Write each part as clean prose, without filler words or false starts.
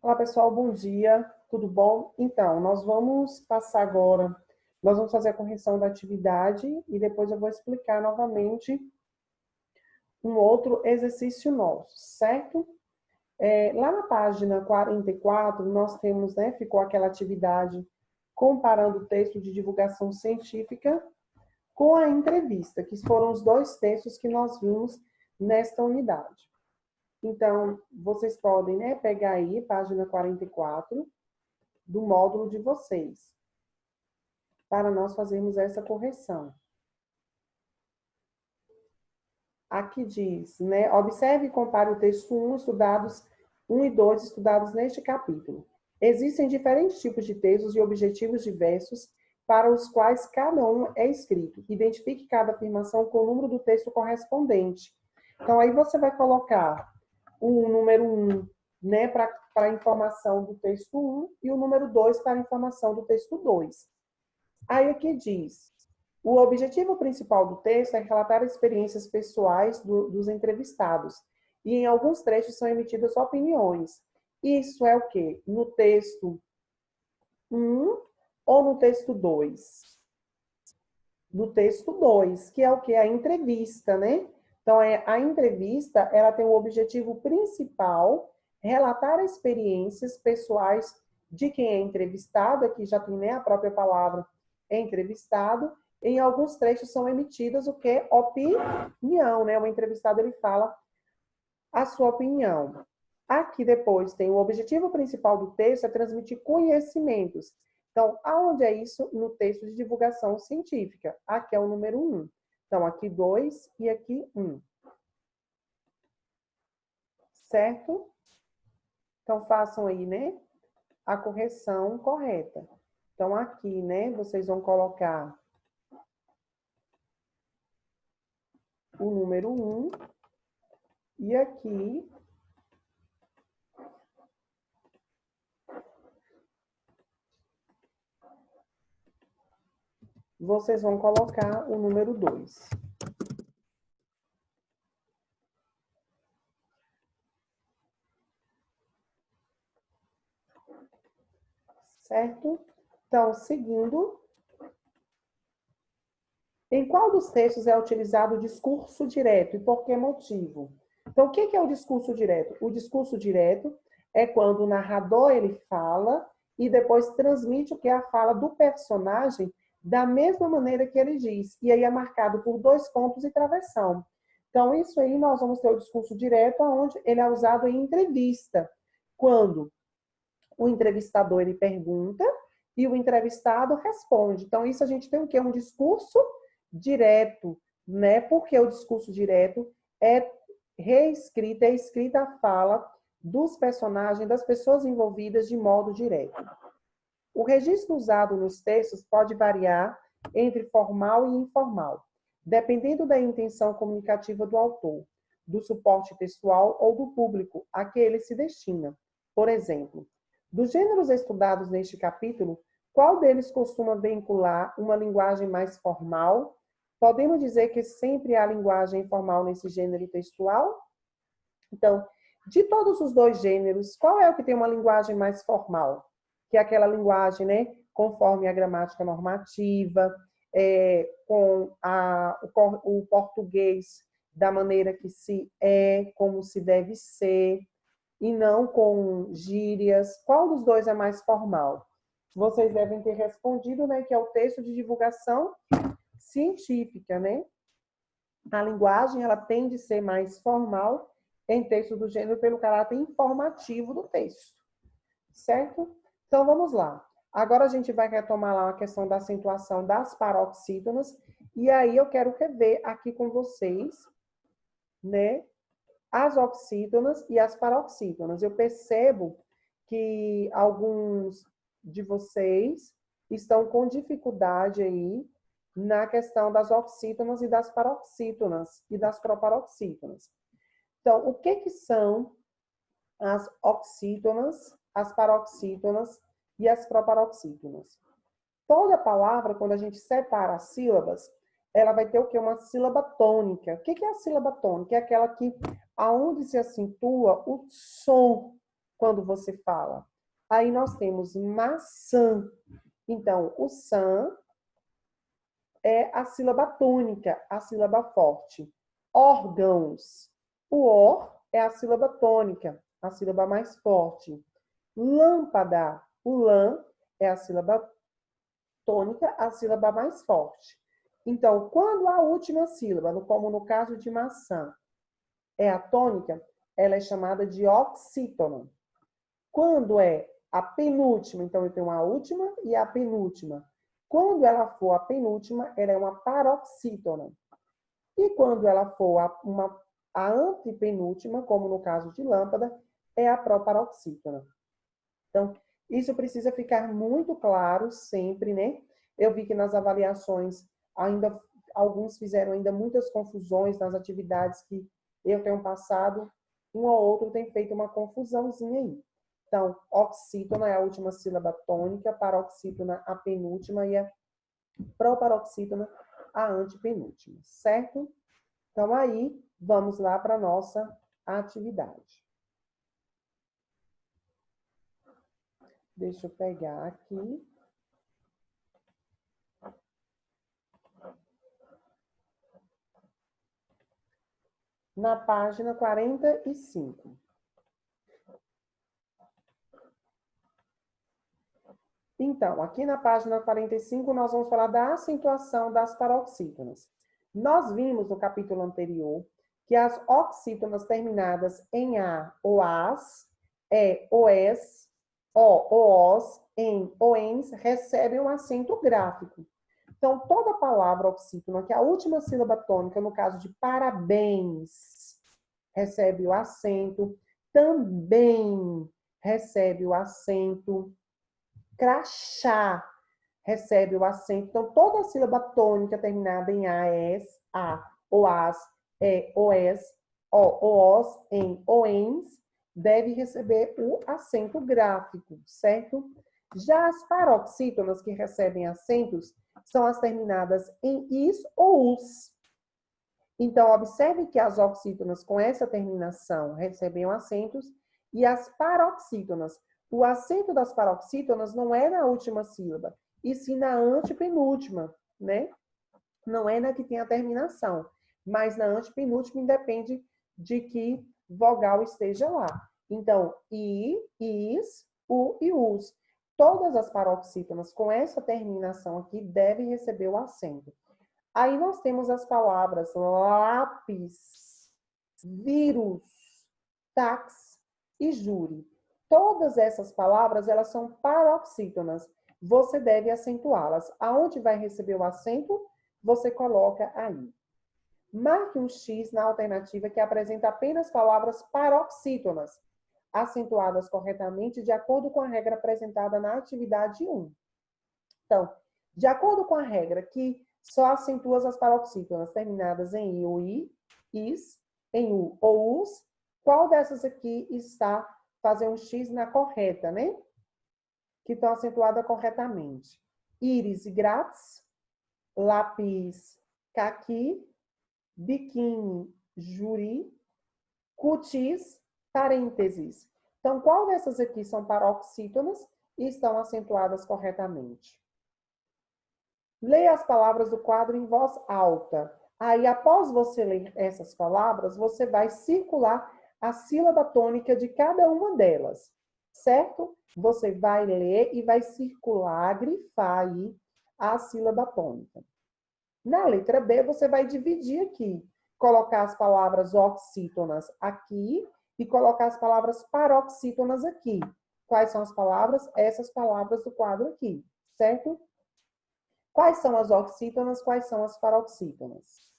Olá, pessoal, bom dia, tudo bom? Então, nós vamos passar agora, nós vamos fazer a correção da atividade e depois eu vou explicar novamente um outro exercício nosso, certo? Lá na página 44, nós temos, né, ficou aquela atividade comparando o texto de divulgação científica com a entrevista, que foram os dois textos que nós vimos nesta unidade. Então, vocês podem, né, pegar aí, página 44, do módulo de vocês, para nós fazermos essa correção. Aqui diz, né, observe e compare o texto 1 e 2 estudados neste capítulo. Existem diferentes tipos de textos e objetivos diversos para os quais cada um é escrito. Identifique cada afirmação com o número do texto correspondente. Então, aí você vai colocar o número 1, né, para a informação do texto 1 e o número 2 para a informação do texto 2. Aí aqui diz, o objetivo principal do texto é relatar experiências pessoais dos entrevistados e em alguns trechos são emitidas opiniões. Isso é o quê? No texto 1 ou no texto 2? No texto 2, que é o quê? A entrevista, né? Então, a entrevista, ela tem o objetivo principal relatar experiências pessoais de quem é entrevistado, aqui já tem, né, a própria palavra entrevistado. Em alguns trechos são emitidas o que é opinião, né? O entrevistado, ele fala a sua opinião. Aqui depois tem o objetivo principal do texto é transmitir conhecimentos. Então, aonde é isso? No texto de divulgação científica. Aqui é o número 1. Então, aqui 2 e aqui 1. Certo? Então, façam aí, né, a correção correta. Então, aqui, né, vocês vão colocar o número 1 e aqui vocês vão colocar o número 2. Certo? Então, seguindo, em qual dos textos é utilizado o discurso direto e por que motivo? Então, o que é o discurso direto? O discurso direto é quando o narrador ele fala e depois transmite o que é a fala do personagem da mesma maneira que ele diz. E aí é marcado por 2 pontos e travessão. Então, isso aí nós vamos ter o discurso direto, onde ele é usado em entrevista. Quando o entrevistador ele pergunta e o entrevistado responde. Então, isso a gente tem o quê? Um discurso direto, né? Porque o discurso direto é reescrita, é escrita a fala dos personagens, das pessoas envolvidas de modo direto. O registro usado nos textos pode variar entre formal e informal, dependendo da intenção comunicativa do autor, do suporte textual ou do público a que ele se destina. Por exemplo, dos gêneros estudados neste capítulo, qual deles costuma vincular uma linguagem mais formal? Podemos dizer que sempre há linguagem informal nesse gênero textual? Então, de todos os 2 gêneros, qual é o que tem uma linguagem mais formal? Que é aquela linguagem, né, conforme a gramática normativa, com o português da maneira que se é, como se deve ser, e não com gírias. Qual dos 2 é mais formal? Vocês devem ter respondido, né, que é o texto de divulgação científica, né? A linguagem, ela tende a ser mais formal em texto do gênero pelo caráter informativo do texto, certo? Então, vamos lá. Agora a gente vai retomar lá a questão da acentuação das paroxítonas, e aí eu quero rever aqui com vocês, né, as oxítonas e as paroxítonas. Eu percebo que alguns de vocês estão com dificuldade aí na questão das oxítonas e das paroxítonas e das proparoxítonas. Então, o que são as oxítonas, as paroxítonas e as proparoxítonas? Toda palavra, quando a gente separa as sílabas, ela vai ter o quê? Uma sílaba tônica. O que é a sílaba tônica? É aquela que, aonde se acentua o som, quando você fala. Aí nós temos maçã. Então, o san é a sílaba tônica, a sílaba forte. Órgãos. O or é a sílaba tônica, a sílaba mais forte. Lâmpada. O lã é a sílaba tônica, a sílaba mais forte. Então, quando a última sílaba, como no caso de maçã, é a tônica, ela é chamada de oxítona. Quando é a penúltima, então eu tenho a última e a penúltima. Quando ela for a penúltima, ela é uma paroxítona. E quando ela for a antepenúltima, como no caso de lâmpada, é a proparoxítona. Então, isso precisa ficar muito claro sempre, né? Eu vi que nas avaliações, ainda alguns fizeram ainda muitas confusões nas atividades que eu tenho passado, um ou outro tem feito uma confusãozinha aí. Então, oxítona é a última sílaba tônica, paroxítona a penúltima e a proparoxítona a antepenúltima, certo? Então, aí, vamos lá para a nossa atividade. Deixa eu pegar aqui. Na página 45. Então, aqui na página 45, nós vamos falar da acentuação das paroxítonas. Nós vimos no capítulo anterior que as oxítonas terminadas em A ou AS, E ou ES, O ou OS, EN ou ENS recebem um acento gráfico. Então, toda palavra oxítona, que é a última sílaba tônica, no caso de parabéns, recebe o acento, também recebe o acento, crachá recebe o acento. Então, toda sílaba tônica terminada em AS, A, ou AS, E, OS, O, OS, EN, OENS, deve receber o acento gráfico, certo? Já as paroxítonas que recebem acentos são as terminadas em IS ou US. Então, observe que as oxítonas com essa terminação recebem acentos e as paroxítonas, o acento das paroxítonas não é na última sílaba, e sim na antepenúltima, né? Não é na que tem a terminação, mas na antepenúltima independe de que vogal esteja lá. Então, I, IS, U e US. Todas as paroxítonas com essa terminação aqui devem receber o acento. Aí nós temos as palavras lápis, vírus, táxi e júri. Todas essas palavras, elas são paroxítonas. Você deve acentuá-las. Aonde vai receber o acento, você coloca aí. Marque um X na alternativa que apresenta apenas palavras paroxítonas, acentuadas corretamente de acordo com a regra apresentada na atividade 1. Então, de acordo com a regra que só acentua as paroxítonas terminadas em I ou I, IS, em U ou US, qual dessas aqui está fazendo um X na correta, né? Que estão acentuadas corretamente. Íris e grátis, lápis, caqui, biquíni, juri, cutis, parênteses. Então, qual dessas aqui são paroxítonas e estão acentuadas corretamente? Leia as palavras do quadro em voz alta. Aí, após você ler essas palavras, você vai circular a sílaba tônica de cada uma delas, certo? Você vai ler e vai circular, grifar aí a sílaba tônica. Na letra B, você vai dividir aqui, colocar as palavras oxítonas aqui e colocar as palavras paroxítonas aqui. Quais são as palavras? Essas palavras do quadro aqui, certo? Quais são as oxítonas, quais são as paroxítonas?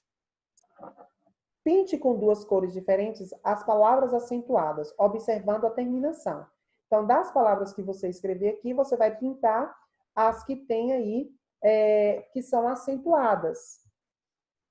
Pinte com duas cores diferentes as palavras acentuadas, observando a terminação. Então, das palavras que você escrever aqui, você vai pintar as que tem aí, que são acentuadas.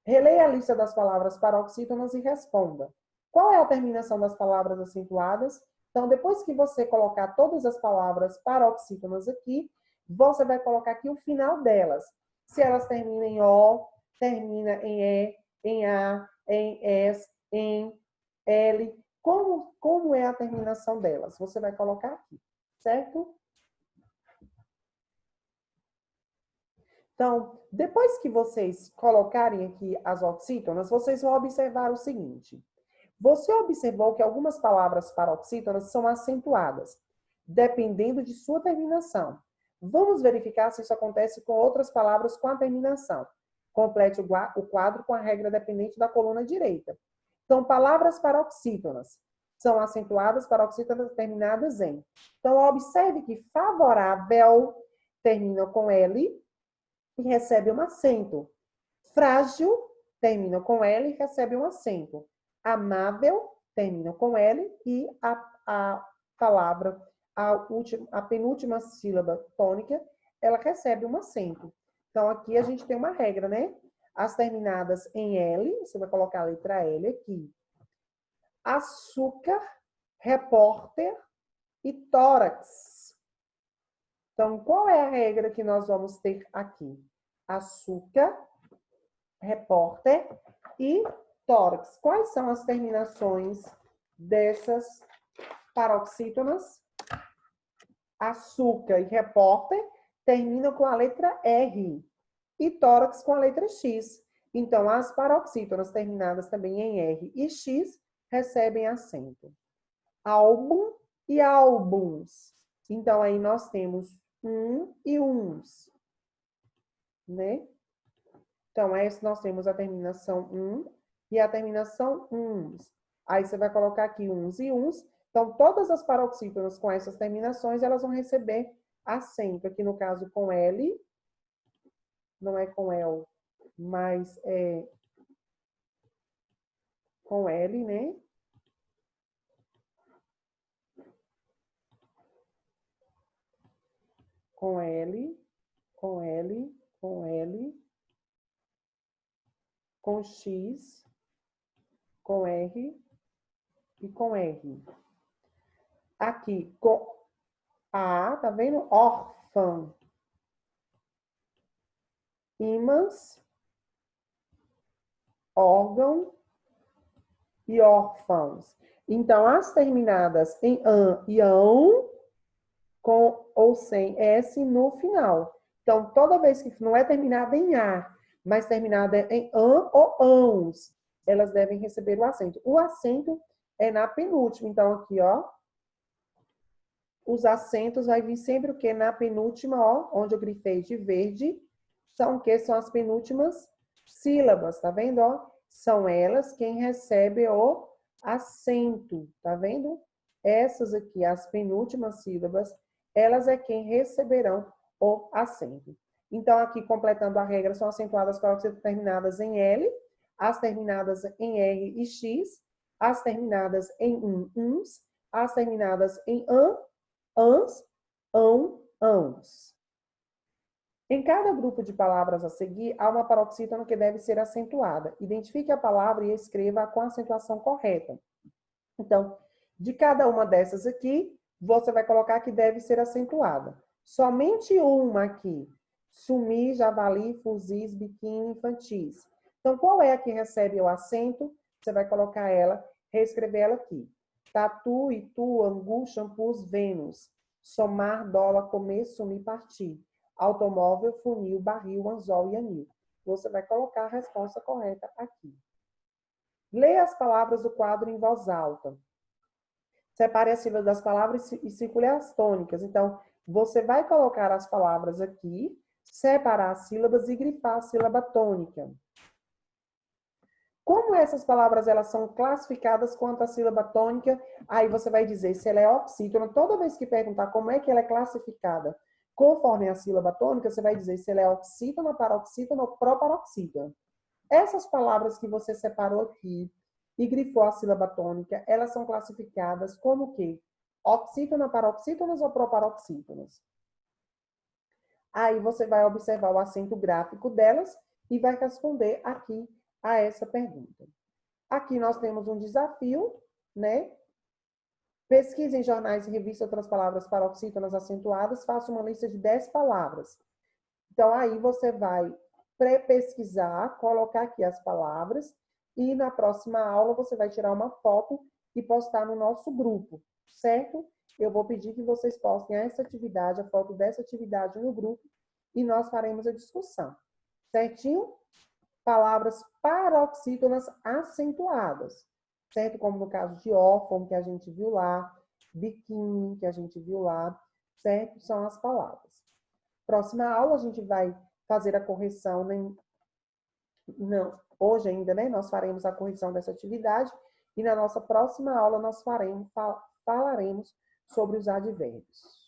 Releia a lista das palavras paroxítonas e responda. Qual é a terminação das palavras acentuadas? Então, depois que você colocar todas as palavras paroxítonas aqui, você vai colocar aqui o final delas. Se elas terminam em O, termina em E, em A, em S, em L, Como é a terminação delas? Você vai colocar aqui, certo? Então, depois que vocês colocarem aqui as oxítonas, vocês vão observar o seguinte. Você observou que algumas palavras paroxítonas são acentuadas, dependendo de sua terminação. Vamos verificar se isso acontece com outras palavras com a terminação. Complete o quadro com a regra dependente da coluna direita. Então, palavras paroxítonas são acentuadas, paroxítonas terminadas em. Então, observe que favorável termina com L e recebe um acento. Frágil termina com L e recebe um acento. Amável termina com L e a palavra, a penúltima sílaba tônica, ela recebe um acento. Então, aqui a gente tem uma regra, né? As terminadas em L, você vai colocar a letra L aqui. Açúcar, repórter e tórax. Então, qual é a regra que nós vamos ter aqui? Açúcar, repórter e tórax. Quais são as terminações dessas paroxítonas? Açúcar e repórter terminam com a letra R e tórax com a letra X. Então, as paroxítonas terminadas também em R e X recebem acento. Álbum e álbuns. Então, aí nós temos e uns, né? Então, nós temos a terminação e a terminação uns. Aí você vai colocar aqui uns e uns. Então, todas as paroxítonas com essas terminações, elas vão receber acento. Aqui no caso com L, não é com L, mas é com L, né? Com L, com L, com L, com X, com R e com R. Aqui, com A, tá vendo? Órfão. Ímãs, órgão e órfãos. Então, as terminadas em an e ão, com ou sem S no final. Então, toda vez que não é terminada em A, mas terminada em an ou ãos, elas devem receber o acento. O acento é na penúltima. Então, aqui, ó, os acentos vai vir sempre o que? Na penúltima, ó, onde eu grifei de verde, são o que? São as penúltimas sílabas, tá vendo, ó? São elas quem recebe o acento, tá vendo? Essas aqui, as penúltimas sílabas, elas é quem receberão o acento. Então, aqui, completando a regra, são acentuadas paroxítonas terminadas em L, as terminadas em R e X, as terminadas em uns, as terminadas em an, ans, ão, ãos. Em cada grupo de palavras a seguir, há uma paroxítona que deve ser acentuada. Identifique a palavra e escreva com a acentuação correta. Então, de cada uma dessas aqui, você vai colocar que deve ser acentuada. Somente uma aqui. Sumir, javali, fuzis, biquíni, infantis. Então, qual é a que recebe o acento? Você vai colocar ela, reescrever ela aqui. Tatu, itu, angu, shampoos, Vênus. Somar, dólar, comer, sumir, partir. Automóvel, funil, barril, anzol e anil. Você vai colocar a resposta correta aqui. Leia as palavras do quadro em voz alta. Separe as sílabas das palavras e circule as tônicas. Então, você vai colocar as palavras aqui, separar as sílabas e grifar a sílaba tônica. Como essas palavras elas são classificadas quanto à sílaba tônica, aí você vai dizer se ela é oxítona. Toda vez que perguntar como é que ela é classificada conforme a sílaba tônica, você vai dizer se ela é oxítona, paroxítona ou proparoxítona. Essas palavras que você separou aqui e grifou a sílaba tônica, elas são classificadas como o quê? Oxítona, paroxítonas ou proparoxítonas? Aí você vai observar o acento gráfico delas e vai responder aqui a essa pergunta. Aqui nós temos um desafio, né? Pesquise em jornais e revistas outras palavras paroxítonas acentuadas, faça uma lista de 10 palavras. Então, aí você vai pré-pesquisar, colocar aqui as palavras e na próxima aula você vai tirar uma foto e postar no nosso grupo, certo? Eu vou pedir que vocês postem essa atividade, a foto dessa atividade no grupo, e nós faremos a discussão, certinho? Palavras paroxítonas acentuadas, certo? Como no caso de órfão, que a gente viu lá, biquíni, que a gente viu lá, certo? São as palavras. Próxima aula, a gente vai fazer a correção, não, hoje ainda, né? Nós faremos a correção dessa atividade e na nossa próxima aula nós falaremos sobre os advérbios.